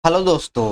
Hello दोस्तों,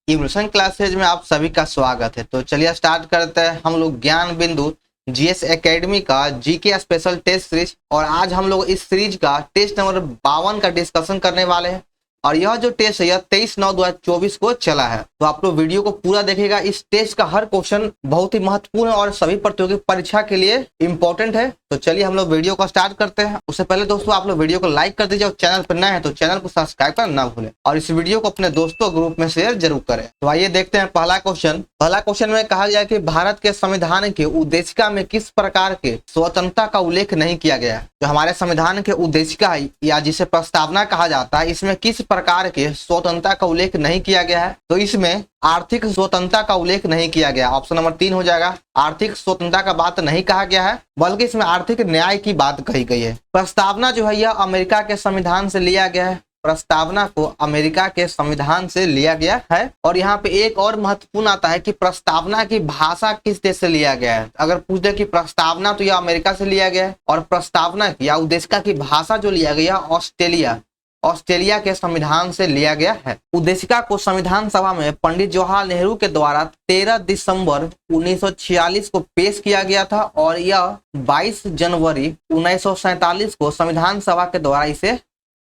evolution classes में आप सभी का स्वागत है। तो चलिए स्टार्ट करते हैं। हम लोग ज्ञान बिंदु जीएस एकेडमी का जीके स्पेशल टेस्ट सीरीज और आज हम लोग इस सीरीज का टेस्ट नंबर 52 का डिस्कशन करने वाले हैं। और यह जो टेस्ट है यह 23/9/2024 को चला है। तो आप लोग वीडियो को पूरा देखेगा। इस टेस्ट का हर क्वेश्चन बहुत ही महत्वपूर्ण है और सभी प्रतियोगी परीक्षा के लिए इंपॉर्टेंट है। तो चलिए हम लोग वीडियो को स्टार्ट करते हैं। उससे पहले दोस्तों आप लोग वीडियो को लाइक कर दीजिए और चैनल पर नए हैं तो चैनल को सब्सक्राइब करना ना भूलें और इस वीडियो को अपने दोस्तों ग्रुप में शेयर जरूर करें। तो आइए देखते हैं पहला क्वेश्चन में कहा गया कि भारत के संविधान के उद्देशिका में किस प्रकार के स्वतंत्रता का उल्लेख नहीं किया गया है। जो हमारे संविधान के उद्देशिका है या जिसे प्रस्तावना कहा जाता है, इसमें किस प्रकार के स्वतंत्रता का उल्लेख नहीं किया गया है। तो इसमें आर्थिक स्वतंत्रता का उल्लेख नहीं किया गया। ऑप्शन नंबर 3 हो जाएगा। आर्थिक स्वतंत्रता का बात नहीं कहा गया है बल्कि इसमें आर्थिक न्याय की बात कही गई है। प्रस्तावना जो है यह अमेरिका के संविधान से लिया गया है। प्रस्तावना को अमेरिका के संविधान से लिया गया है। और यहाँ पे एक और महत्वपूर्ण आता है कि प्रस्तावना की भाषा किस देश से लिया गया है। अगर पूछ दे कि प्रस्तावना तो यह अमेरिका से लिया गया है और प्रस्तावना या उद्देशिका की भाषा जो लिया गया ऑस्ट्रेलिया के संविधान से लिया गया है। उद्देशिका को संविधान सभा में पंडित जवाहरलाल नेहरू के द्वारा 13 दिसंबर 1946 को पेश किया गया था और यह 22 जनवरी 1947 को संविधान सभा के द्वारा इसे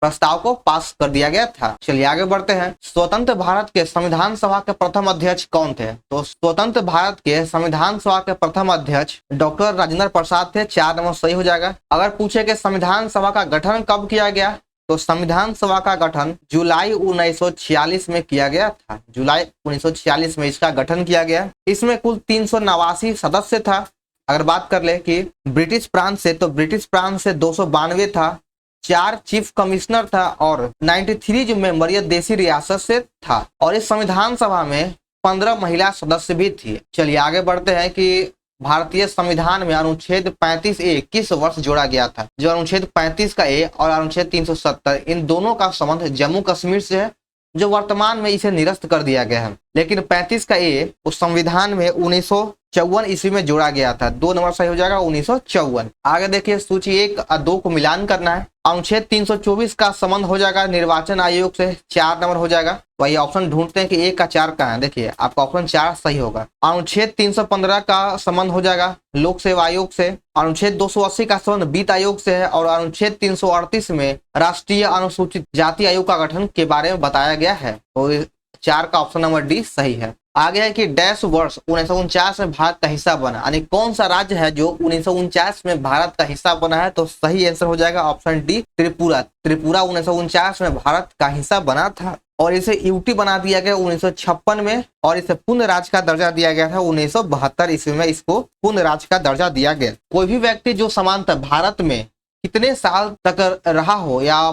प्रस्ताव को पास कर दिया गया था। चलिए आगे बढ़ते हैं। स्वतंत्र भारत के संविधान सभा के प्रथम अध्यक्ष कौन थे। तो स्वतंत्र भारत के संविधान सभा के प्रथम अध्यक्ष डॉक्टर राजेंद्र प्रसाद थे। 4 नंबर सही हो जाएगा। अगर पूछे कि संविधान सभा का गठन कब किया गया तो संविधान सभा का गठन जुलाई 1946 में किया गया था। जुलाई 1946 में इसका गठन किया गया। इसमें कुल 389 सदस्य था। अगर बात कर ले कि ब्रिटिश प्रांत से तो ब्रिटिश प्रांत से 292 था। 4 चीफ कमिश्नर था और 93 जो मेंबर ये देसी रियासत से था। और इस संविधान सभा में 15 महिला सदस्य भी थी। चलिए आगे बढ़ते हैं कि भारतीय संविधान में अनुच्छेद 35A किस वर्ष जोड़ा गया था। जो अनुच्छेद 35 का ए और अनुच्छेद 370 इन दोनों का संबंध जम्मू कश्मीर से है, जो वर्तमान में इसे निरस्त कर दिया गया है। लेकिन 35 का ए उस संविधान में 1954 ईस्वी में जोड़ा गया था। 2 नंबर सही हो जाएगा 1954। आगे देखिए सूची 1 और 2 को मिलान करना है। अनुच्छेद 324 का संबंध हो जाएगा निर्वाचन आयोग से। 4 नंबर हो जाएगा। वही ऑप्शन ढूंढते हैं कि 1 का 4 कहाँ है। देखिए आपका ऑप्शन 4 सही होगा। अनुच्छेद 315 का संबंध हो जाएगा लोक सेवा आयोग से। अनुच्छेद 280 का संबंध वित्त आयोग से है और अनुच्छेद 338 में राष्ट्रीय अनुसूचित जाति आयोग का गठन के बारे में बताया गया है। तो 4 का ऑप्शन नंबर डी सही है। आगे है कि डैश वर्ष 1949 में भारत का हिस्सा बना, यानी कौन सा राज्य है जो 1949 में भारत का हिस्सा बना है। तो सही आंसर हो जाएगा ऑप्शन डी त्रिपुरा। त्रिपुरा 1949 में भारत का हिस्सा बना था और इसे यूटी बना दिया गया 1956 में और इसे पूर्ण राज्य का दर्जा दिया गया था 1972 ईस्वी में। इसको पूर्ण राज्य का दर्जा दिया गया। कोई भी व्यक्ति जो समानतः भारत में कितने साल तक रहा हो या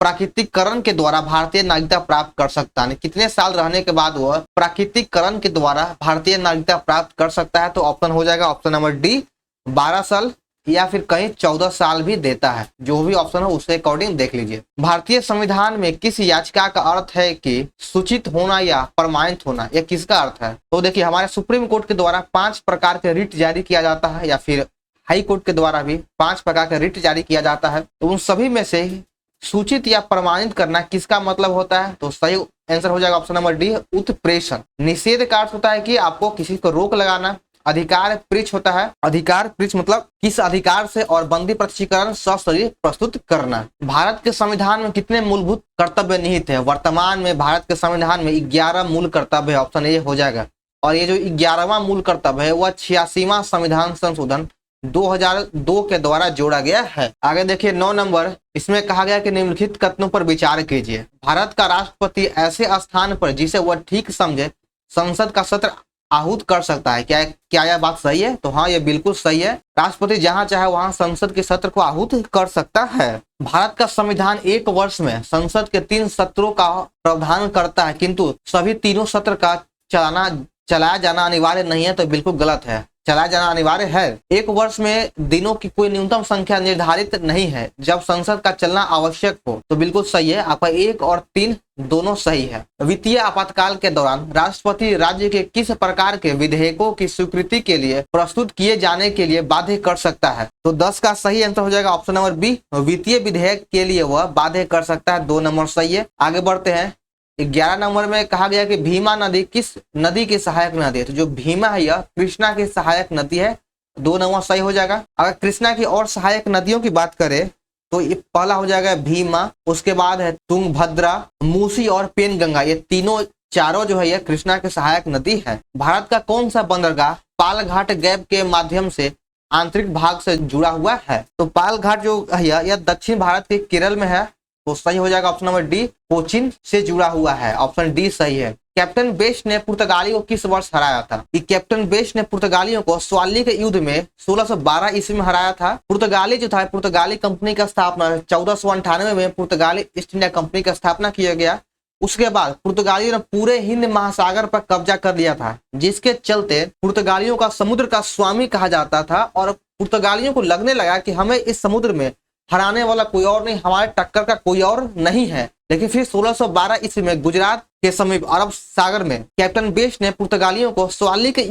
प्राकृतिकरण के द्वारा भारतीय नागरिकता प्राप्त कर सकता है, कितने साल रहने के बाद वह प्राकृतिकरण के द्वारा भारतीय नागरिकता प्राप्त कर सकता है। तो ऑप्शन हो जाएगा ऑप्शन नंबर डी 12 साल या फिर कहीं 14 साल भी देता है। जो भी ऑप्शन हो उसके अकॉर्डिंग देख लीजिए। भारतीय संविधान में किस याचिका का अर्थ है कि सूचित होना या प्रमाणित होना, यह किसका अर्थ है। तो देखिए हमारे सुप्रीम कोर्ट के द्वारा 5 प्रकार के रिट जारी किया जाता है या फिर हाई कोर्ट के द्वारा भी 5 प्रकार के रिट जारी किया जाता है। तो उन सभी में से सूचित या प्रमाणित करना किसका मतलब होता है। तो सही आंसर हो जाएगा ऑप्शन नंबर डी उत्प्रेषण। निषेध का अर्थ होता है कि आपको किसी को रोक लगाना। अधिकार पृच्छ होता है। अधिकार पृच्छ मतलब किस अधिकार से और बंदी प्रत्यक्षीकरण सशरीर प्रस्तुत करना। भारत के संविधान में कितने मूलभूत कर्तव्य निहित है। वर्तमान में भारत के संविधान में 11 मूल कर्तव्य है। ऑप्शन ए हो जाएगा। और ये जो 11वां मूल कर्तव्य है वह 86वां संविधान संशोधन 2002 के द्वारा जोड़ा गया है। आगे देखिए 9 नंबर, इसमें कहा गया कि निम्नलिखित कथनों पर विचार कीजिए। भारत का राष्ट्रपति ऐसे स्थान पर जिसे वह ठीक समझे संसद का सत्र आहूत कर सकता है। क्या यह बात सही है। तो हाँ ये बिल्कुल सही है। राष्ट्रपति जहां चाहे वहां संसद के सत्र को आहूत कर सकता है। भारत का संविधान 1 वर्ष में संसद के 3 सत्रों का प्रावधान करता है किंतु सभी तीनों सत्र का चलाया जाना अनिवार्य नहीं है। तो बिल्कुल गलत है। चलाया जाना अनिवार्य है। 1 वर्ष में दिनों की कोई न्यूनतम संख्या निर्धारित नहीं है जब संसद का चलना आवश्यक हो। तो बिल्कुल सही है। आपका 1 और 3 दोनों सही है। वित्तीय आपातकाल के दौरान राष्ट्रपति राज्य के किस प्रकार के विधेयकों की स्वीकृति के लिए प्रस्तुत किए जाने के लिए बाध्य कर सकता है। तो 10 का सही आंसर हो जाएगा ऑप्शन नंबर बी। वित्तीय विधेयक के लिए वह बाध्य कर सकता है। 2 नंबर सही है। आगे बढ़ते हैं। 11 नंबर में कहा गया कि भीमा नदी किस नदी की सहायक नदी है? तो जो भीमा है यह कृष्णा की सहायक नदी है। 2 नंबर सही हो जाएगा। अगर कृष्णा की और सहायक नदियों की बात करें तो ये पहला हो जाएगा भीमा, उसके बाद है तुंगभद्रा, मूसी और पेनगंगा। ये तीनों चारों जो है यह कृष्णा की सहायक नदी है। भारत का कौन सा बंदरगाह पालघाट गैप के माध्यम से आंतरिक भाग से जुड़ा हुआ है? तो पालघाट जो है यह दक्षिण भारत के केरल में है। तो सही हो जाएगा ऑप्शन नंबर डी, कोचीन से जुड़ा हुआ है। ऑप्शन डी सही है। कैप्टन बेस्ट ने पुर्तगाली को किस वर्ष हराया था? कि कैप्टन बेस्ट ने पुर्तगालियों को स्वाली के युद्ध में 1612 ईस्वी में हराया था। पुर्तगाली जो था, पुर्तगाली कंपनी का स्थापना 1498 में पुर्तगाली ईस्ट इंडिया कंपनी का स्थापना किया गया। उसके बाद पुर्तगालियों ने पूरे हिंद महासागर पर कब्जा कर लिया था, जिसके चलते पुर्तगालियों का समुद्र का स्वामी कहा जाता था। और पुर्तगालियों को लगने लगा कि हमें इस समुद्र में हराने वाला कोई और नहीं, हमारे टक्कर का कोई और नहीं है। लेकिन फिर 1612 ईस्वी में गुजरात के समीप अरब सागर में कैप्टन बेस्ट ने पुर्तगालियों को स्वाली के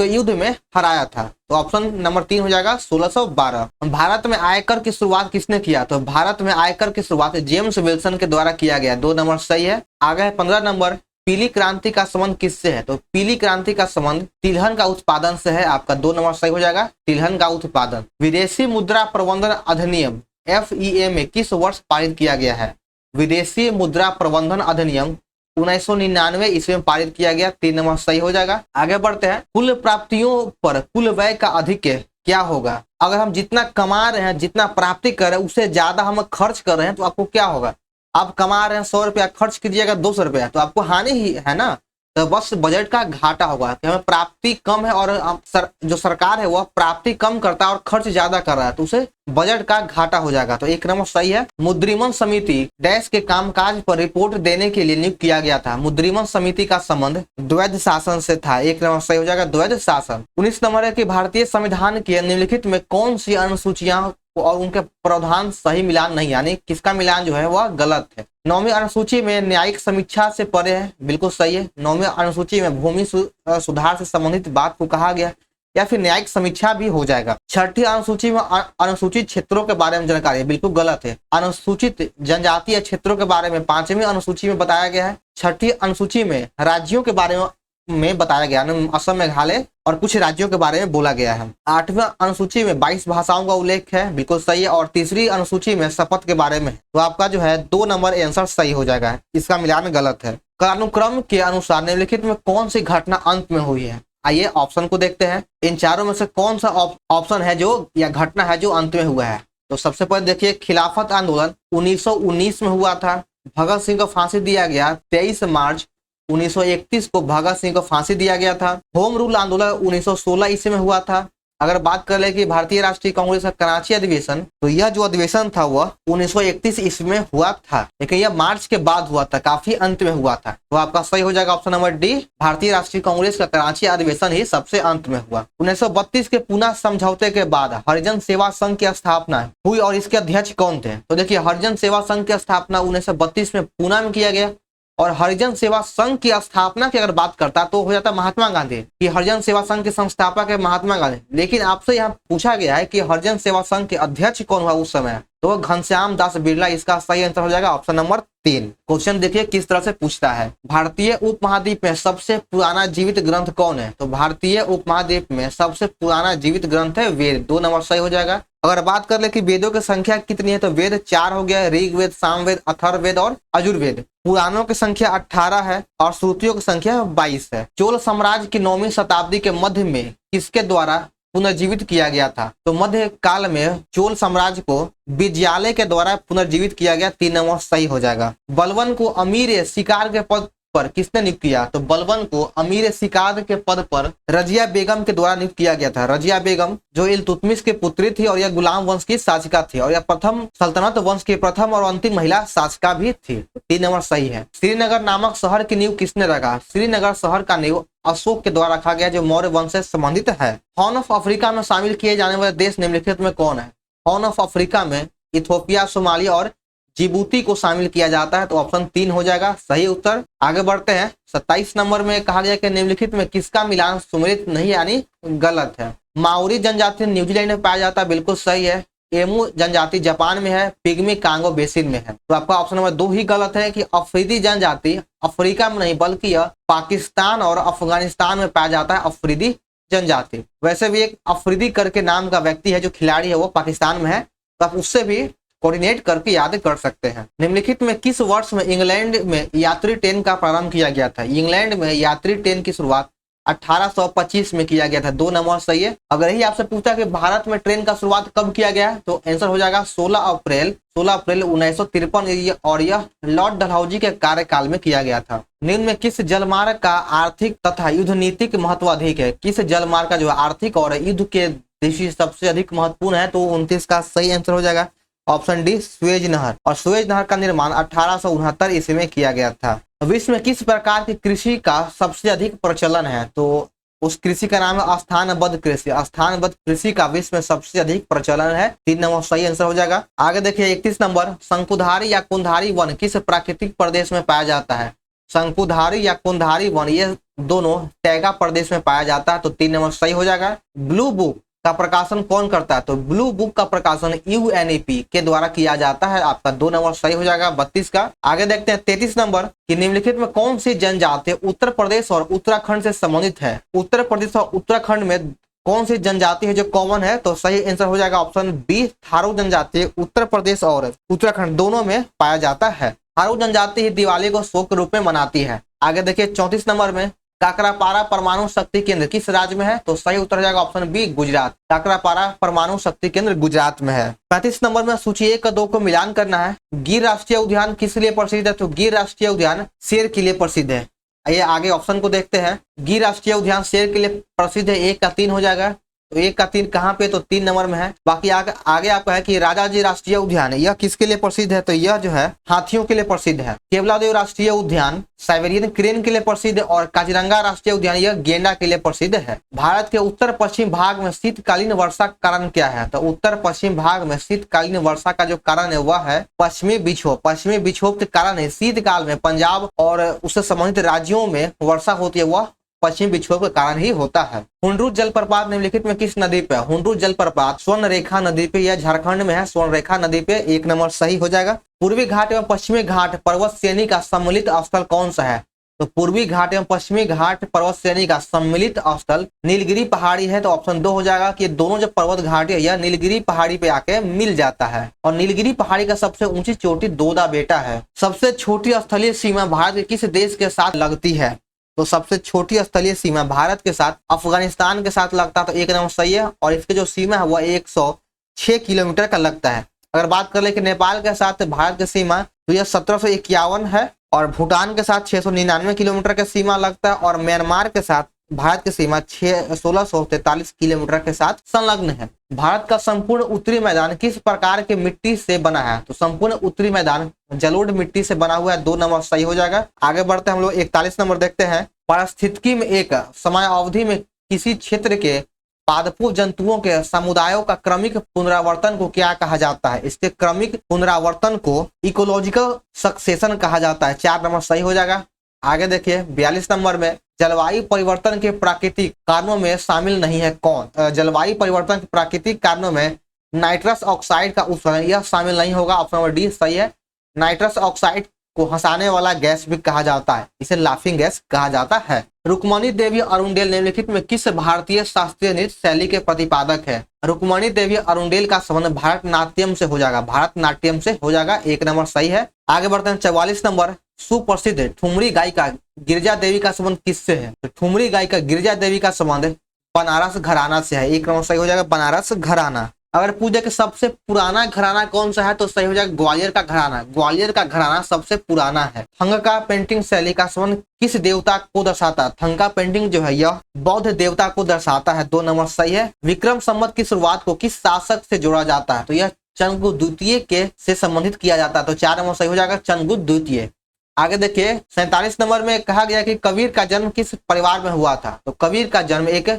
युद्ध में हराया था। तो ऑप्शन नंबर 3 हो जाएगा 1612। भारत में आयकर की शुरुआत किसने किया? तो भारत में आयकर की शुरुआत जेम्स विल्सन के द्वारा किया गया। 2 नंबर सही है। आगे है 15 नंबर, पीली क्रांति का संबंध किससे है? तो पीली क्रांति का संबंध तिलहन का उत्पादन से है। आपका 2 नंबर सही हो जाएगा, तिलहन का उत्पादन। विदेशी मुद्रा प्रबंधन अधिनियम FEA किस वर्ष पारित किया गया है? विदेशी मुद्रा प्रबंधन अधिनियम 1999 ईस्वी में पारित किया गया। 3 नंबर सही हो जाएगा। आगे बढ़ते हैं। कुल प्राप्तियों पर कुल व्यय का अधिक क्या होगा? अगर हम जितना कमा रहे हैं, जितना प्राप्ति कर रहे हैं, उससे ज्यादा हम खर्च कर रहे हैं तो आपको क्या होगा? आप कमा रहे हैं 100 रुपया, खर्च कीजिएगा 200 रुपया, तो आपको हानि ही है ना। तो बस बजट का घाटा होगा कि हमें प्राप्ति कम है और जो सरकार है वह प्राप्ति कम करता है और खर्च ज्यादा कर रहा है, तो उसे बजट का घाटा हो जाएगा। तो 1 नंबर सही है। मुद्रिमन समिति डैश के कामकाज पर रिपोर्ट देने के लिए नियुक्त किया गया था। मुद्रिमन समिति का संबंध द्वैध शासन से था। 1 नंबर सही हो जाएगा, द्वैध शासन। 19 नंबर है कि भारतीय संविधान के निम्नलिखित में कौन सी अनुसूचियां और उनके प्रावधान सही मिलान नहीं, यानी किसका मिलान जो है वह गलत है? 9वीं अनुसूची में न्यायिक समीक्षा से परे है, बिल्कुल सही है। 9वीं अनुसूची में भूमि सुधार से संबंधित बात को कहा गया, या फिर न्यायिक समीक्षा भी हो जाएगा। 6ठी अनुसूची में अनुसूचित क्षेत्रों के बारे में जानकारी है, बिल्कुल गलत है। अनुसूचित जनजातीय क्षेत्रों के बारे में 5वीं अनुसूची में बताया गया है। 6ठी अनुसूची में राज्यों के बारे में बताया गया, असम, मेघालय और कुछ राज्यों के बारे में बोला गया है। 8वीं अनुसूची में 22 भाषाओं का उल्लेख है, बिल्कुल सही है। और 3री अनुसूची में शपथ के बारे में, तो आपका जो है 2 नंबर आंसर सही हो जाएगा, इसका मिलान गलत है। कालानुक्रम के अनुसार निम्नलिखित में कौन सी घटना अंत में हुई है? आइए ऑप्शन को देखते हैं। इन चारों में से कौन सा ऑप्शन है जो या घटना है जो अंत में हुआ है? तो सबसे पहले देखिए, खिलाफत आंदोलन 1919 में हुआ था। भगत सिंह को फांसी दिया गया 23 मार्च 1931 को भगत सिंह को फांसी दिया गया था। होम रूल आंदोलन 1916 ईस्वी में हुआ था। अगर बात कर ले कि भारतीय राष्ट्रीय कांग्रेस का कराची अधिवेशन, तो यह जो अधिवेशन था वह 1931 ईस्वी में हुआ था, लेकिन यह मार्च के बाद हुआ था, काफी अंत में हुआ था। तो आपका सही हो जाएगा ऑप्शन नंबर डी, भारतीय राष्ट्रीय कांग्रेस का कराची अधिवेशन ही सबसे अंत में हुआ। 1932 के पुनः समझौते के बाद हरिजन सेवा संघ की स्थापना हुई और इसके अध्यक्ष कौन थे? तो देखिए, हरिजन सेवा संघ की स्थापना 1932 में पुणे में किया गया। और हरिजन सेवा संघ की स्थापना की अगर बात करता तो हो जाता महात्मा गांधी, कि हरिजन सेवा संघ के संस्थापक है महात्मा गांधी। लेकिन आपसे यहाँ पूछा गया है कि हरिजन सेवा संघ के अध्यक्ष कौन हुआ उस समय, तो घनश्याम दास बिरला। इसका सही आंसर हो जाएगा ऑप्शन नंबर 3। क्वेश्चन देखिए किस तरह से पूछता है। भारतीय उपमहाद्वीप में सबसे पुराना जीवित ग्रंथ कौन है? तो भारतीय उपमहाद्वीप में सबसे पुराना जीवित ग्रंथ है वेद। 2 नंबर सही हो जाएगा। अगर बात कर ले कि वेदों की संख्या कितनी है, तो वेद 4 हो गया, ऋग्वेद, सामवेद, अथर्ववेद और यजुर्वेद। पुराणों की संख्या 18 है और श्रुतियों की संख्या 22 है। चोल साम्राज्य की 9वीं शताब्दी के मध्य में किसके द्वारा पुनर्जीवित किया गया था? तो मध्य काल में चोल साम्राज्य को विजयालय के द्वारा पुनर्जीवित किया गया। 3 नंबर सही हो जाएगा। बलबन को अमीर शिकार के पद पर किसने नियुक्त किया? तो बलबन को अमीर शिकार के पद पर रजिया बेगम के द्वारा नियुक्त किया गया था। रजिया बेगम जो इल्तुतमिश की पुत्री थी और यह गुलाम वंश की शासिका थी और यह प्रथम सल्तनत वंश की प्रथम और अंतिम महिला शासिका भी थी। 3 नंबर सही है। श्रीनगर नामक शहर की नींव किसने रखा? श्रीनगर शहर का नींव अशोक के द्वारा रखा गया, जो मौर्य वंश से संबंधित है। हॉर्न ऑफ अफ्रीका में शामिल किए जाने वाले देश निम्नलिखित में कौन है? हॉर्न ऑफ अफ्रीका में इथियोपिया, सोमालिया और जिबूती को शामिल किया जाता है। तो ऑप्शन 3 हो जाएगा सही उत्तर। आगे बढ़ते हैं। 27 नंबर में कहा गया कि निम्नलिखित में किसका मिलान सुमेलित नहीं यानी गलत है? माओरी जनजाति न्यूजीलैंड में पाया जाता है, बिल्कुल सही है। एमू जनजाति जापान में है, पिग्मी कांगो बेसिन में है। तो आपका ऑप्शन नंबर 2 ही गलत है कि अफरीदी जनजाति अफ्रीका में नहीं बल्कि यह पाकिस्तान और अफगानिस्तान में पाया जाता है अफरीदी जनजाति। वैसे भी एक अफरीदी करके नाम का व्यक्ति है जो खिलाड़ी है वो पाकिस्तान में है, तो आप उससे भी कोऑर्डिनेट करके याद कर सकते हैं। निम्नलिखित में किस वर्ष में इंग्लैंड में यात्री ट्रेन का प्रारंभ किया गया था? इंग्लैंड में यात्री ट्रेन की शुरुआत 1825 में किया गया था। 2 नंबर सही है। अगर यही आपसे पूछा कि भारत में ट्रेन का शुरुआत कब किया गया तो आंसर हो जाएगा 16 अप्रैल 1953 और यह लॉर्ड डलहौजी के कार्यकाल में किया गया था। निम्न में किस जलमार्ग का आर्थिक तथा युद्ध नीतिक महत्व अधिक है? किस जलमार्ग का जो आर्थिक और युद्ध के दृष्टि से सबसे अधिक महत्वपूर्ण है? तो 29 का सही आंसर हो जाएगा ऑप्शन डी स्वेज नहर। और स्वेज नहर का निर्माण 1869 ईस्वी में किया गया था। विश्व में किस प्रकार की कृषि का सबसे अधिक प्रचलन है? तो उस कृषि का नाम है स्थानबद्ध कृषि। स्थानबद्ध कृषि का विश्व में सबसे अधिक प्रचलन है। 3 नंबर सही आंसर हो जाएगा। आगे देखिए 31 नंबर, शंकुधारी या कुंधारी वन किस प्राकृतिक प्रदेश में पाया जाता है? शंकुधारी या कुंधारी वन ये दोनों टैगा प्रदेश में पाया जाता है। तो 3 नंबर सही हो जाएगा। ब्लू बुक का प्रकाशन कौन करता है? तो ब्लू बुक का प्रकाशन यूएनईपी के द्वारा किया जाता है। आपका 2 नंबर सही हो जाएगा 32 का। आगे देखते हैं 33 नंबर कि निम्नलिखित में कौन सी जनजाति उत्तर प्रदेश और उत्तराखंड से संबंधित है? उत्तर प्रदेश और उत्तराखंड में कौन सी जनजाति है जो कॉमन है? तो सही आंसर हो जाएगा ऑप्शन बी थारू जनजाति उत्तर प्रदेश और उत्तराखंड दोनों में पाया जाता है। थारू जनजाति ही दिवाली को शोक के रूप में मनाती है। आगे देखिए 34 नंबर में काकरापारा परमाणु शक्ति केंद्र किस राज्य में है? तो सही उत्तर हो जाएगा ऑप्शन बी गुजरात। काकरापारा परमाणु शक्ति केंद्र गुजरात में है। 35 नंबर में सूची 1 और 2 को मिलान करना है। गिर राष्ट्रीय उद्यान किस लिए प्रसिद्ध है? तो गिर राष्ट्रीय उद्यान शेर के लिए प्रसिद्ध है। आइए आगे ऑप्शन को देखते हैं। गिर राष्ट्रीय उद्यान शेर के लिए प्रसिद्ध है। 1 का 3 हो जाएगा। तो 1 का 3 कहाँ पे? तो 3 नंबर में है। बाकी आगे आपका है कि राजाजी राष्ट्रीय उद्यान यह किसके लिए प्रसिद्ध है? तो यह जो है हाथियों के लिए प्रसिद्ध है। केवलादेव राष्ट्रीय उद्यान साइबेरियन क्रेन के लिए प्रसिद्ध है और काजीरंगा राष्ट्रीय उद्यान यह गेंडा के लिए प्रसिद्ध है। भारत के उत्तर पश्चिम भाग में शीतकालीन वर्षा का कारण क्या है? तो उत्तर पश्चिम भाग में शीतकालीन वर्षा का जो कारण है वह है पश्चिमी विक्षोभ। पश्चिमी विक्षोभ के कारण है शीतकाल में पंजाब और उससे संबंधित राज्यों में वर्षा होती है वह पश्चिम विक्षोभ के कारण ही होता है। हुंड्रू जलप्रपात निम्नलिखित में किस नदी पे? हुंड्रू जलप्रपात स्वर्णरेखा नदी पे, यह झारखंड में है। स्वर्णरेखा नदी पे 1 नंबर सही हो जाएगा। पूर्वी घाट एवं पश्चिमी घाट पर्वत श्रेणी का सम्मिलित स्थल कौन सा है? तो पूर्वी घाट एवं पश्चिमी घाट पर्वत श्रेणी का सम्मिलित स्थल नीलगिरी पहाड़ी है। तो ऑप्शन 2 हो जाएगा कि दोनों जो पर्वत घाटी है यह नीलगिरी पहाड़ी पे आके मिल जाता है। और नीलगिरी पहाड़ी का सबसे ऊंची चोटी दोदा बेटा है। सबसे छोटी स्थलीय सीमा भारत के किस देश के साथ लगती है? तो सबसे छोटी स्थलीय सीमा भारत के साथ अफगानिस्तान के साथ लगता है। तो 1 नंबर सही है। और इसकी जो सीमा है वह 106 किलोमीटर का लगता है। अगर बात कर ले कि नेपाल के साथ भारत की सीमा तो यह 1751 है और भूटान के साथ 699 किलोमीटर का सीमा लगता है और म्यांमार के साथ भारत की सीमा 1643 किलोमीटर के साथ संलग्न है। भारत का संपूर्ण उत्तरी मैदान किस प्रकार के मिट्टी से बना है? तो संपूर्ण उत्तरी मैदान जलोढ़ मिट्टी से बना हुआ है। 2 नंबर सही हो जाएगा। आगे बढ़ते हैं हम लोग 41 नंबर देखते हैं। पारिस्थितिकी में एक समय अवधि में किसी क्षेत्र के पादपों जंतुओं के समुदायों का क्रमिक पुनरावर्तन को क्या कहा जाता है? इसके क्रमिक पुनरावर्तन को इकोलॉजिकल सक्सेशन कहा जाता है। 4 नंबर सही हो जाएगा। आगे देखिए 42 नंबर में जलवायु परिवर्तन के प्राकृतिक कारणों में शामिल नहीं है कौन? जलवायु परिवर्तन के प्राकृतिक कारणों में नाइट्रस ऑक्साइड का उत्सर्जन यह शामिल नहीं होगा। ऑप्शन नंबर डी सही है। नाइट्रस ऑक्साइड को हंसाने वाला गैस भी कहा जाता है, इसे लाफिंग गैस कहा जाता है। रुक्मणी देवी अरुणडेल निम्नलिखित में किस भारतीय शास्त्रीय नृत्य शैली के प्रतिपादक है? रुक्मणी देवी अरुणडेल का संबंध भारतनाट्यम से हो जाएगा। भारतनाट्यम से हो जाएगा। 1 नंबर सही है। आगे बढ़ते हैं 44 नंबर। सुप्रसिद्ध ठुमरी गायिका गिरिजा देवी का संबंध किससे है? तो ठुमरी गायिका गिरिजा देवी का संबंध बनारस घराना से है। 1 नंबर सही हो जाएगा बनारस घराना। अगर पूछे कि सबसे पुराना घराना कौन सा है तो सही हो जाएगा ग्वालियर का घराना। ग्वालियर का घराना सबसे पुराना है। थंका पेंटिंग शैली का संबंध किस देवता को दर्शाता है? थंका पेंटिंग जो है यह बौद्ध देवता को दर्शाता है। 2 नंबर सही है। विक्रम संवत की शुरुआत को किस शासक से जोड़ा जाता है? तो यह चंद्रगुप्त द्वितीय के से संबंधित किया जाता है। तो 4 नंबर सही हो जाएगा चंद्रगुप्त द्वितीय। आगे देखिए 47 नंबर में कहा गया कि कबीर का जन्म किस परिवार में हुआ था? तो कबीर का जन्म एक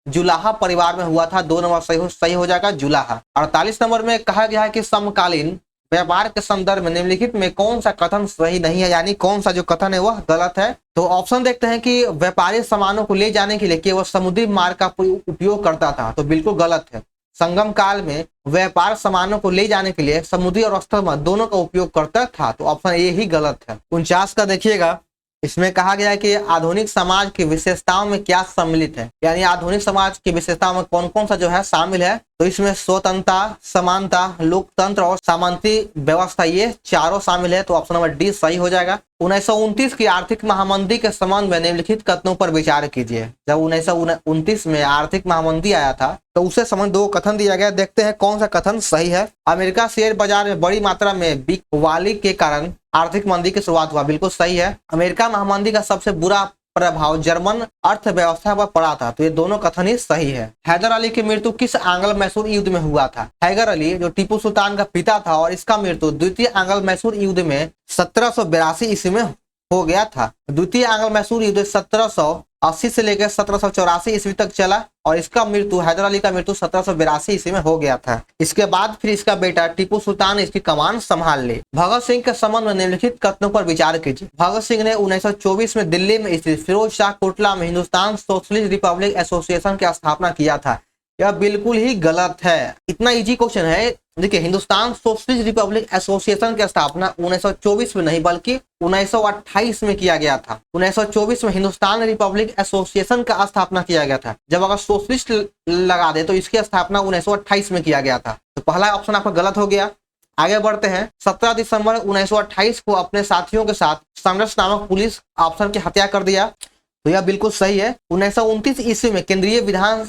जुलाहा परिवार में हुआ था। 2 नंबर सही हो जाएगा जुलाहा। 48 नंबर में कहा गया है कि समकालीन व्यापार के संदर्भ में निम्नलिखित में कौन सा कथन सही नहीं है, यानी कौन सा जो कथन है वह गलत है? तो ऑप्शन देखते हैं कि व्यापारी सामानों को ले जाने के लिए केवल समुद्री मार्ग का उपयोग करता था। तो बिल्कुल गलत है। संगम काल में व्यापार सामानों को ले जाने के लिए समुद्री और स्थल मार्ग दोनों का उपयोग करता था। तो ऑप्शन ए ही गलत है। 49 का देखिएगा, इसमें कहा गया है कि आधुनिक समाज की विशेषताओं में क्या सम्मिलित है, यानी आधुनिक समाज की विशेषताओं में कौन कौन सा जो है शामिल है। तो इसमें स्वतंत्रता, समानता, लोकतंत्र और सामंती व्यवस्था, ये चारों शामिल है। तो ऑप्शन नंबर डी सही हो जाएगा। 1929 की आर्थिक महामंदी के संबंध में निम्नलिखित कथनों पर विचार कीजिए। जब 1929 में आर्थिक महामंदी आया था तो उसे संबंध दो कथन दिया गया। देखते हैं कौन सा कथन सही है। अमेरिका शेयर बाजार में बड़ी मात्रा में बिकवाली के कारण आर्थिक मंदी की शुरुआत हुआ, बिल्कुल सही है। अमेरिका महामंदी का सबसे बुरा प्रभाव जर्मन अर्थव्यवस्था पर पड़ा था। तो ये दोनों कथन ही सही है। हैदर अली की मृत्यु किस आंग्ल मैसूर युद्ध में हुआ था? हैदर अली जो टीपू सुल्तान का पिता था और इसका मृत्यु द्वितीय आंग्ल मैसूर युद्ध में 1782 ईस्वी में हो गया था। द्वितीय आंग्ल मैसूर युद्ध 1780 से लेकर 1784 ईस्वी तक चला और इसका मृत्यु, हैदर अली का मृत्यु 1782 ईस्वी में हो गया था। इसके बाद फिर इसका बेटा टीपू सुल्तान ने इसकी कमान संभाल ली। भगत सिंह के संबंध में निम्नलिखित कथनों पर विचार कीजिए। भगत सिंह ने 1924 में दिल्ली में स्थित फिरोज शाह कोटला में हिंदुस्तान सोशलिस्ट रिपब्लिक एसोसिएशन की स्थापना किया था। यह बिल्कुल ही गलत है। इतना इजी क्वेश्चन है। देखिए, हिंदुस्तान सोशलिस्ट रिपब्लिक एसोसिएशन की स्थापना 1924 में नहीं बल्कि 1928 में किया गया था। 1924 में हिंदुस्तान रिपब्लिक एसोसिएशन का स्थापना किया गया था। जब अगर सोशलिस्ट लगा दे तो इसकी स्थापना 1928 में किया गया था। तो पहला ऑप्शन आपका गलत हो गया। आगे बढ़ते हैं। 17 दिसंबर 1928 को अपने साथियों के साथ संघर्ष नामक पुलिस अफसर की हत्या कर दिया। तो यह बिल्कुल सही है। 1929 ईस्वी में केंद्रीय विधान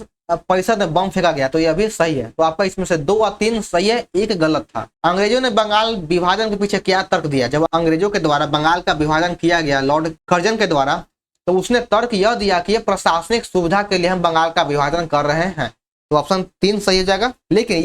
परिषद में बम फेंका गया। तो यह भी सही है। तो आपका इसमें से 2 और 3 सही है, 1 गलत था। अंग्रेजों ने बंगाल विभाजन के पीछे क्या तर्क दिया? जब अंग्रेजों के द्वारा बंगाल का विभाजन किया गया लॉर्ड कर्जन के द्वारा, तो उसने तर्क यह दिया कि यह प्रशासनिक सुविधा के लिए हम बंगाल का विभाजन कर रहे हैं। तो ऑप्शन 3 सही हो जाएगा। लेकिन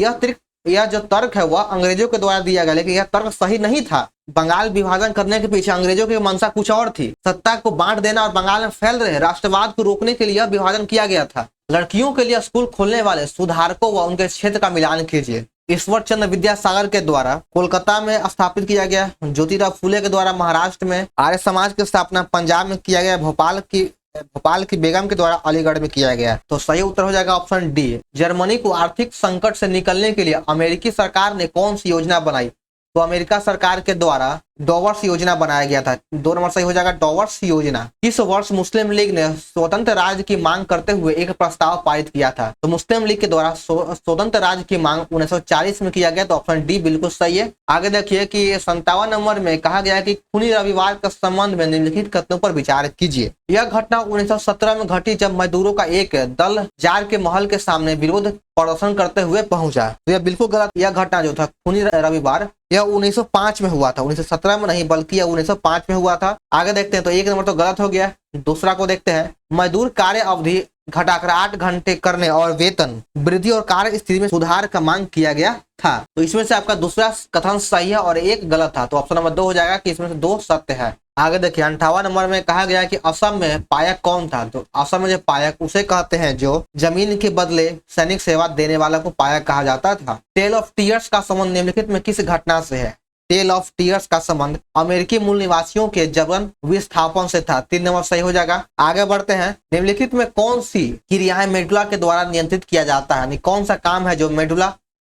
यह जो तर्क है वह अंग्रेजों के द्वारा दिया गया, लेकिन यह तर्क सही नहीं था। बंगाल विभाजन करने के पीछे अंग्रेजों की मंशा कुछ और थी। सत्ता को बांट देना और बंगाल में फैल रहे राष्ट्रवाद को रोकने के लिए यह विभाजन किया गया था। लड़कियों के लिए स्कूल खोलने वाले सुधारकों व उनके क्षेत्र का मिलान कीजिए। ईश्वर चंद्र विद्यासागर के द्वारा कोलकाता में स्थापित किया गया। ज्योतिराव फुले के द्वारा महाराष्ट्र में। आर्य समाज की स्थापना पंजाब में किया गया। भोपाल की बेगम के द्वारा अलीगढ़ में किया गया। तो सही उत्तर हो जाएगा ऑप्शन डी। जर्मनी को आर्थिक संकट से निकलने के लिए अमेरिकी सरकार ने कौन सी योजना बनाई? तो अमेरिका सरकार के द्वारा डॉवर्स योजना बनाया गया था। 2 नंबर सही हो जाएगा, डॉवर्स योजना। किस वर्ष मुस्लिम लीग ने स्वतंत्र राज्य की मांग करते हुए एक प्रस्ताव पारित किया था? तो मुस्लिम लीग के द्वारा स्वतंत्र राज्य की मांग 1940 में किया गया। तो ऑप्शन डी बिल्कुल सही है। आगे देखिए कि 57 नंबर में कहा गया है कि खूनी रविवार के संबंध में निम्नलिखित कथनों पर विचार कीजिए। यह घटना 1917 में घटी जब मजदूरों का एक दल जार के महल के सामने विरोध प्रदर्शन करते हुए पहुंचा। तो यह बिल्कुल गलत। यह घटना जो था खूनी रविवार, यह 1905 में हुआ था। 1917 में नहीं बल्कि यह 1905 में हुआ था। आगे देखते हैं। तो 1 नंबर तो गलत हो गया। दूसरा को देखते हैं। मजदूर कार्य अवधि घटाकर 8 घंटे करने और वेतन वृद्धि और कार्य स्थिति में सुधार का मांग किया गया था। तो इसमें से आपका दूसरा कथन सही है और 1 गलत था। तो ऑप्शन नंबर 2 हो जाएगा कि इसमें से 2 सत्य है। आगे देखिए 58 नंबर में कहा गया कि असम में पायक कौन था? तो असम में जो पायक उसे कहते हैं जो जमीन के बदले सैनिक सेवा देने वाला को पायक कहा जाता था। टेल ऑफ टीयर्स का संबंध निम्नलिखित में किस घटना से है? टेल ऑफ टीयर्स का संबंध अमेरिकी मूल निवासियों के जबरन विस्थापन से था। 3 नंबर सही हो जाएगा। आगे बढ़ते हैं। निम्नलिखित में कौन सी क्रियाएं मेडुला के द्वारा नियंत्रित किया जाता है? यानी कौन सा काम है जो मेडुला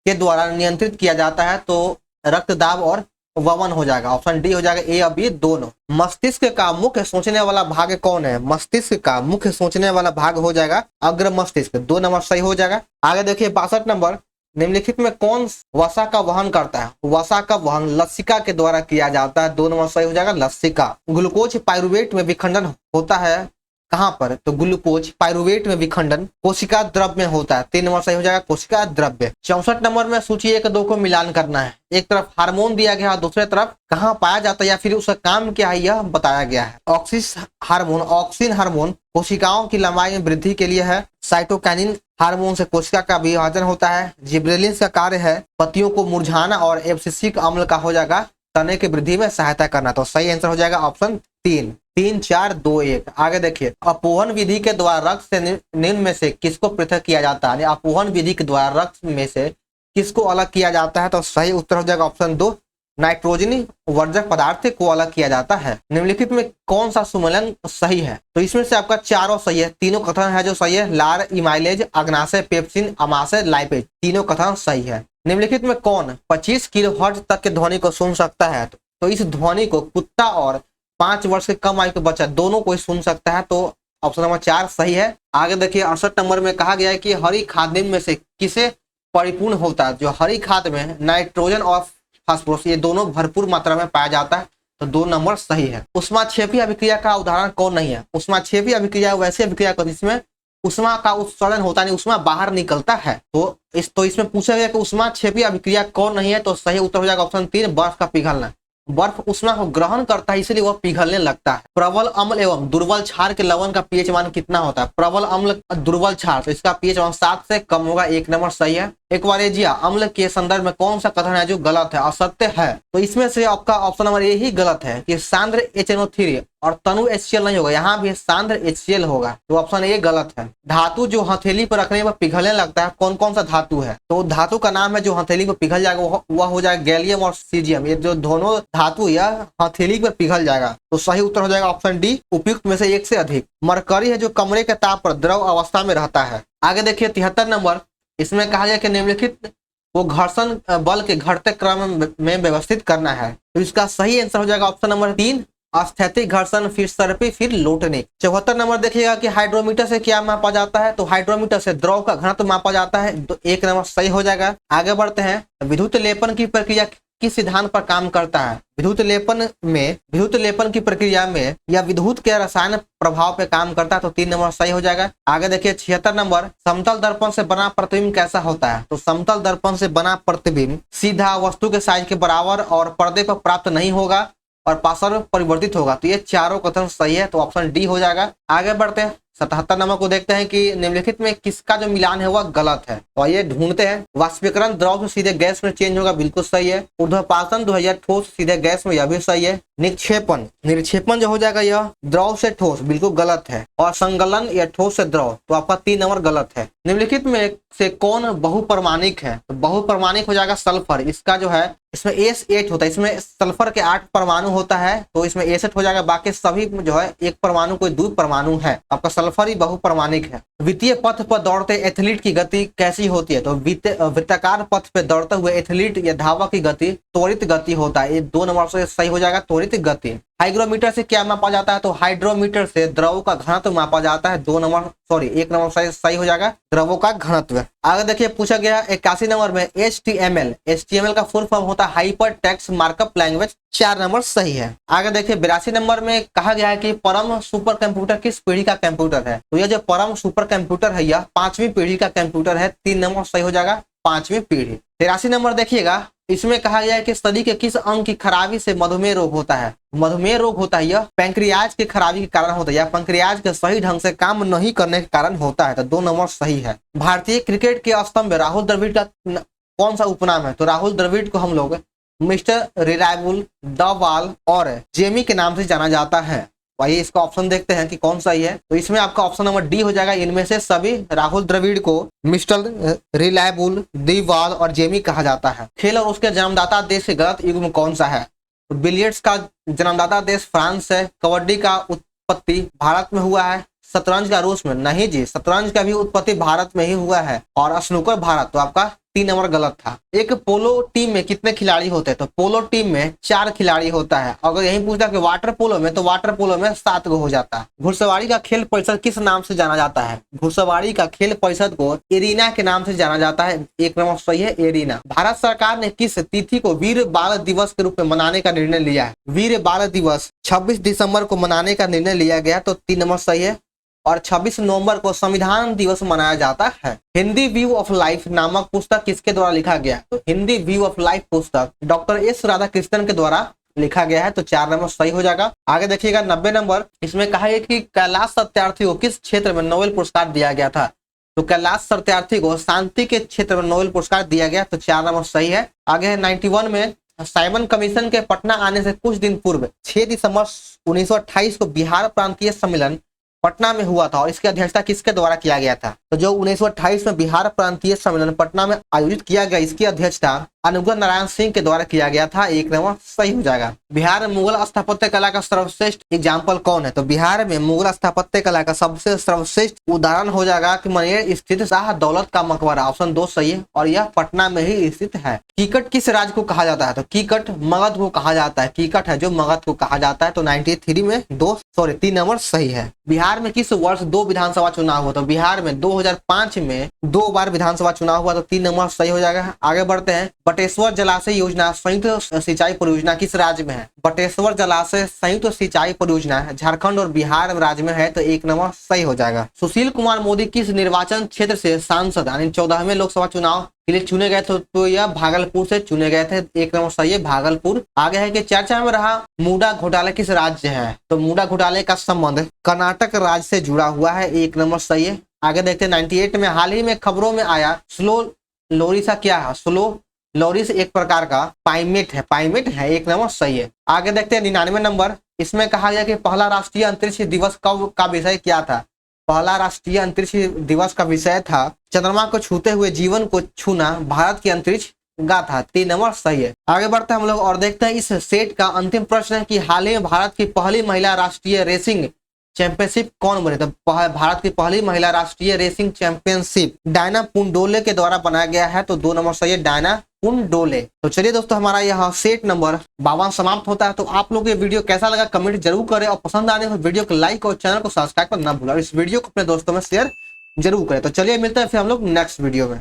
के द्वारा नियंत्रित किया जाता है? तो रक्तदाब और वमन हो जाएगा। ऑप्शन डी हो जाएगा। ए और बी दोनों। मस्तिष्क का मुख्य सोचने वाला भाग कौन है? मस्तिष्क का मुख्य सोचने वाला भाग हो जाएगा अग्र मस्तिष्क। 2 नंबर सही हो जाएगा। आगे देखिए 62 नंबर। निम्नलिखित में कौन वसा का वहन करता है? वसा का वहन लसिका के द्वारा किया जाता है। 2 नंबर सही हो जाएगा, लसिका। ग्लूकोज पाइरुवेट में विखंडन होता है कहां पर? तो ग्लूकोज पाइरुवेट में विखंडन कोशिका द्रव्य में होता है। 3 नंबर सही हो जाएगा, कोशिका द्रव्य। 64 नंबर में सूची 1 2 को मिलान करना है। एक तरफ हार्मोन दिया गया और दूसरे तरफ कहाँ पाया जाता है या फिर उसका काम क्या है यह बताया गया है। ऑक्सिन हार्मोन कोशिकाओं की लंबाई में वृद्धि के लिए है। साइटोकाइनिन हार्मोन से कोशिका का विभाजन होता है। जिब्रेलिन का कार्य है पत्तियों को मुरझाना और एब्सिसिक अम्ल का हो जाएगा तने की वृद्धि में सहायता करना। तो सही आंसर हो जाएगा ऑप्शन 3। 3 4 2 1। आगे देखिए अपोहन विधि के द्वारा रक्त से निम्न में से किसको पृथक किया जाता है? अपोहन विधि के द्वारा रक्त में से किसको अलग किया जाता है? तो सही उत्तर हो जाएगा ऑप्शन 2, नाइट्रोजनी वर्जक पदार्थ को अलग किया जाता है। निम्नलिखित में कौन सा सुमेलन सही है? तो इसमें से आपका चारों सही है, तीनों कथन है जो सही है। लार, इमाइलेज, अग्नाशय, पेप्सिन, अमाशय, लाइपेज, तीनों कथन सही है। निम्नलिखित में कौन 25 किलोहर्ट्ज तक के ध्वनि को सुन सकता है? तो इस ध्वनि को कुत्ता और 5 वर्ष से कम आयु के बच्चा दोनों को सुन सकता है, तो ऑप्शन नंबर 4 सही है। आगे देखिए 68 नंबर में कहा गया है कि हरी खाद्य में से किसे परिपूर्ण होता है? जो हरी खाद में नाइट्रोजन और फास्फोरस ये दोनों भरपूर मात्रा में पाया जाता है, तो 2 नंबर सही है। उष्माक्षेपी अभिक्रिया का उदाहरण कौन नहीं है? उष्माक्षेपी अभिक्रिया वैसी अभिक्रिया को जिसमें उष्मा का उत्सर्जन होता नहीं, उष्मा बाहर निकलता है। तो इसमें पूछा गया कि उष्माक्षेपी अभिक्रिया कौन नहीं है, तो सही उत्तर हो जाएगा ऑप्शन 3 बर्फ का पिघलना। बर्फ उष्मा को ग्रहण करता है इसलिए वह पिघलने लगता है। प्रबल अम्ल एवं दुर्बल क्षार के लवण का पीएच मान कितना होता है? प्रबल अम्ल दुर्बल क्षार, तो इसका पीएच मान 7 से कम होगा, 1 नंबर सही है। एक्वारेजिया अम्ल के संदर्भ में कौन सा कथन है जो गलत है, असत्य है? तो इसमें से आपका ऑप्शन नंबर ए ही गलत है कि सांद्र HNO3 और तनु HCl नहीं होगा, यहाँ भी सांद्र HCl होगा, तो ऑप्शन ए गलत है। धातु जो हथेली पर रखने पर पिघलने लगता है, कौन कौन सा धातु है? तो धातु का नाम है जो हथेली पर पिघल जाएगा, वह हो जाएगा गैलियम और सीजियम। ये जो दोनों धातु यह हथेली पर पिघल जाएगा, तो सही उत्तर हो जाएगा ऑप्शन डी उपयुक्त में से 1 से अधिक। मरकरी है जो कमरे के ताप पर द्रव अवस्था में रहता है। आगे देखिए 73 नंबर, इसमें कहा गया कि निम्नलिखित को घर्षण बल के घटते क्रम में व्यवस्थित करना है, तो इसका सही आंसर हो जाएगा ऑप्शन नंबर 3 स्थैतिक घर्षण, फिर सर्पी, फिर लोटने। 74 नंबर देखिएगा कि हाइड्रोमीटर से क्या मापा जाता है? तो हाइड्रोमीटर से द्रव का घनत्व मापा जाता है, तो 1 नंबर सही हो जाएगा। आगे बढ़ते हैं, विद्युत लेपन की प्रक्रिया किस सिद्धांत पर काम करता है? विद्युत लेपन की प्रक्रिया में या विद्युत के रसायन प्रभाव पे काम करता है, तो 3 नंबर सही हो जाएगा। आगे देखिए 76 नंबर, समतल दर्पण से बना प्रतिबिंब कैसा होता है? तो समतल दर्पण से बना प्रतिबिंब सीधा वस्तु के साइज के बराबर और पर्दे पर प्राप्त नहीं होगा और पार्श्व परिवर्तित होगा, तो ये चारों कथन सही है, तो ऑप्शन डी हो जाएगा। आगे बढ़ते हैं 77 नंबर को देखते हैं कि निम्नलिखित में किसका जो मिलान है वह गलत है, तो ये ढूंढते हैं। वाष्पीकरण द्रव से सीधे गैस में चेंज होगा, बिल्कुल सही है। ऊर्ध्वपातन जो है यह ठोस सीधे गैस में, यह भी सही है। निक्षेपण जो हो जाएगा यह द्रव से ठोस, बिल्कुल गलत है। और संगलन या ठोस से द्रव, तो आपका 3 नंबर गलत है। निम्नलिखित में से कौन बहुपरमाणिक है? तो बहुपरमाणिक हो जाएगा सल्फर, इसका जो है इसमें S8 होता है, इसमें सल्फर के 8 परमाणु होता है, तो इसमें S8 हो जाएगा। बाकी सभी जो है 1 परमाणु कोई 2 परमाणु है, आपका सल्फर ही बहुपरमाणिक है। वित्तीय पथ पर दौड़ते एथलीट की गति कैसी होती है? तो वृत्ताकार पथ पर दौड़ते हुए एथलीट या धावक की गति त्वरित गति होता है, ये 2 नंबर से सही हो जाएगा, त्वरित गति। हाइग्रोमीटर से क्या मापा जाता है? तो हाइड्रोमीटर से द्रव का घनत्व मापा जाता है, 1 नंबर सही हो जाएगा, द्रवों का घनत्व। आगे देखिए पूछा गया 81 नंबर में HTML का फुल फॉर्म होता है hyper text markup language, 4 number सही है। आगे देखिए 82 नंबर में कहा गया है कि परम सुपर कंप्यूटर किस पीढ़ी का कंप्यूटर है? तो यह जो परम सुपर कंप्यूटर है यह 5वीं पीढ़ी का कंप्यूटर है, 3 नंबर सही हो जाएगा, 5वीं पीढ़ी। 83 नंबर देखिएगा, इसमें कहा गया है कि शरीर के किस अंग की खराबी से मधुमेह रोग होता है? मधुमेह रोग होता है यह पैंक्रियाज की खराबी के कारण होता है, या पैंक्रियाज के सही ढंग से काम नहीं करने के कारण होता है, तो 2 नंबर सही है। भारतीय क्रिकेट के स्तंभ राहुल द्रविड़ का कौन सा उपनाम है? तो राहुल द्रविड़ को हम लोग मिस्टर रिलायबल, द वॉल और जेमी के नाम से जाना जाता है। वही इसका ऑप्शन देखते हैं कि कौन सही है, तो इसमें आपका ऑप्शन नंबर डी हो जाएगा। इनमें से सभी राहुल द्रविड़ को मिस्टर रिलायबल, द वॉल और जेमी कहा जाता है। खेल और उसके जन्मदाता देश के गलत युग्म कौन सा है? तो बिलियर्ड्स का जन्मदाता देश फ्रांस है। कबड्डी का उत्पत्ति भारत में हुआ है। शतरंज का रूस में नहीं जी, शतरंज का भी उत्पत्ति भारत में ही हुआ है। और स्नूकर भारत, तो आपका 3 नंबर गलत था। एक पोलो टीम में कितने खिलाड़ी होते हैं? तो पोलो टीम में 4 खिलाड़ी होता है। अगर यही पूछता कि वाटर पोलो में, तो वाटर पोलो में 7 गो हो जाता है। घुड़सवारी का खेल परिषद किस नाम से जाना जाता है? घुड़सवारी का खेल परिषद को एरिना के नाम से जाना जाता है, 1 नंबर सही है, एरिना। भारत सरकार ने किस तिथि को वीर बाल दिवस के रूप में मनाने का निर्णय लिया है? वीर बाल दिवस 26 दिसंबर को मनाने का निर्णय लिया गया, तो 3 नंबर सही है। और 26 नवंबर को संविधान दिवस मनाया जाता है। हिंदी व्यू ऑफ लाइफ नामक पुस्तक किसके द्वारा लिखा गया? तो हिंदी व्यू ऑफ लाइफ पुस्तक डॉक्टर एस राधाकृष्णन के द्वारा लिखा गया है, तो 4 नंबर सही हो जाएगा। आगे देखिएगा 90 नंबर, इसमें कहा है कि कैलाश सत्यार्थी को किस क्षेत्र में नोबेल पुरस्कार दिया गया था? तो कैलाश सत्यार्थी को शांति के क्षेत्र में नोबेल पुरस्कार दिया गया, तो 4 नंबर सही है। आगे है 91 में, साइमन कमीशन के पटना आने से कुछ दिन पूर्व 6 दिसंबर 1928 को बिहार प्रांतीय सम्मेलन पटना में हुआ था और इसकी अध्यक्षता किसके द्वारा किया गया था? तो जो 1928 में बिहार प्रांतीय सम्मेलन पटना में आयोजित किया गया, इसकी अध्यक्षता अनुग्रह नारायण सिंह के द्वारा किया गया था। एक नंबर सही हो जाएगा। बिहार में मुगल स्थापत्य कला का सर्वश्रेष्ठ एग्जाम्पल कौन है? तो बिहार में मुगल स्थापत्य कला का सबसे सर्वश्रेष्ठ उदाहरण हो जाएगा कि मनेर स्थित शाह दौलत का मकबरा। ऑप्शन 2 सही है और यह पटना में ही स्थित है। कीकट किस राज्य को कहा जाता है? तो कीकट मगध को कहा जाता है। कीकट है जो मगध को कहा जाता है। तो 93 में 3 नंबर सही है। बिहार में किस वर्ष 2 विधानसभा चुनाव हुआ? तो बिहार में 2005 में 2 बार विधानसभा चुनाव हुआ। तो 3 नंबर सही हो जाएगा। आगे बढ़ते हैं। बटेश्वर जलाशय योजना संयुक्त सिंचाई परियोजना किस राज्य में है? बटेश्वर जलाशय संयुक्त सिंचाई परियोजना झारखंड और बिहार राज्य में है। तो 1 नंबर सही हो जाएगा। सुशील कुमार मोदी किस निर्वाचन क्षेत्र से सांसद यानी 14वें लोकसभा चुनाव के लिए चुने गए थे? तो यह भागलपुर से चुने गए थे। 1 नंबर सही है, भागलपुर। आगे है कि चर्चा में रहा मुडा घोटाला किस राज्य है? तो मुडा घोटाले का संबंध कर्नाटक राज्य से जुड़ा हुआ है। 1 नंबर सही है। आगे देखते हैं 98 में हाल ही में खबरों में आया स्लो लोरिसा क्या है? स्लो लोरिस एक प्रकार का प्राइमेट है। 1 नंबर सही है। आगे देखते हैं 99 नंबर। इसमें कहा गया कि पहला राष्ट्रीय अंतरिक्ष दिवस कब का विषय क्या था? पहला राष्ट्रीय अंतरिक्ष दिवस का विषय था चंद्रमा को छूते हुए जीवन को छूना, भारत की अंतरिक्ष गाथा। 3 नंबर सही है। आगे बढ़ते हैं हम लोग और देखते हैं इस सेट का अंतिम प्रश्न है कि हाल ही में भारत की पहली महिला राष्ट्रीय रेसिंग चैंपियनशिप कौन बने? तो भारत की पहली महिला राष्ट्रीय रेसिंग चैंपियनशिप डायना पुंडोले के द्वारा बनाया गया है। तो 2 नंबर सही है, डायना पुंडोले। तो चलिए दोस्तों, हमारा यह सेट नंबर 52 समाप्त होता है। तो आप लोग ये वीडियो कैसा लगा कमेंट जरूर करें और पसंद आने पर वीडियो को लाइक और चैनल को सब्सक्राइब करना ना भूलें। इस वीडियो को अपने दोस्तों में शेयर जरूर करें। तो चलिए मिलते हैं फिर हम लोग नेक्स्ट वीडियो में।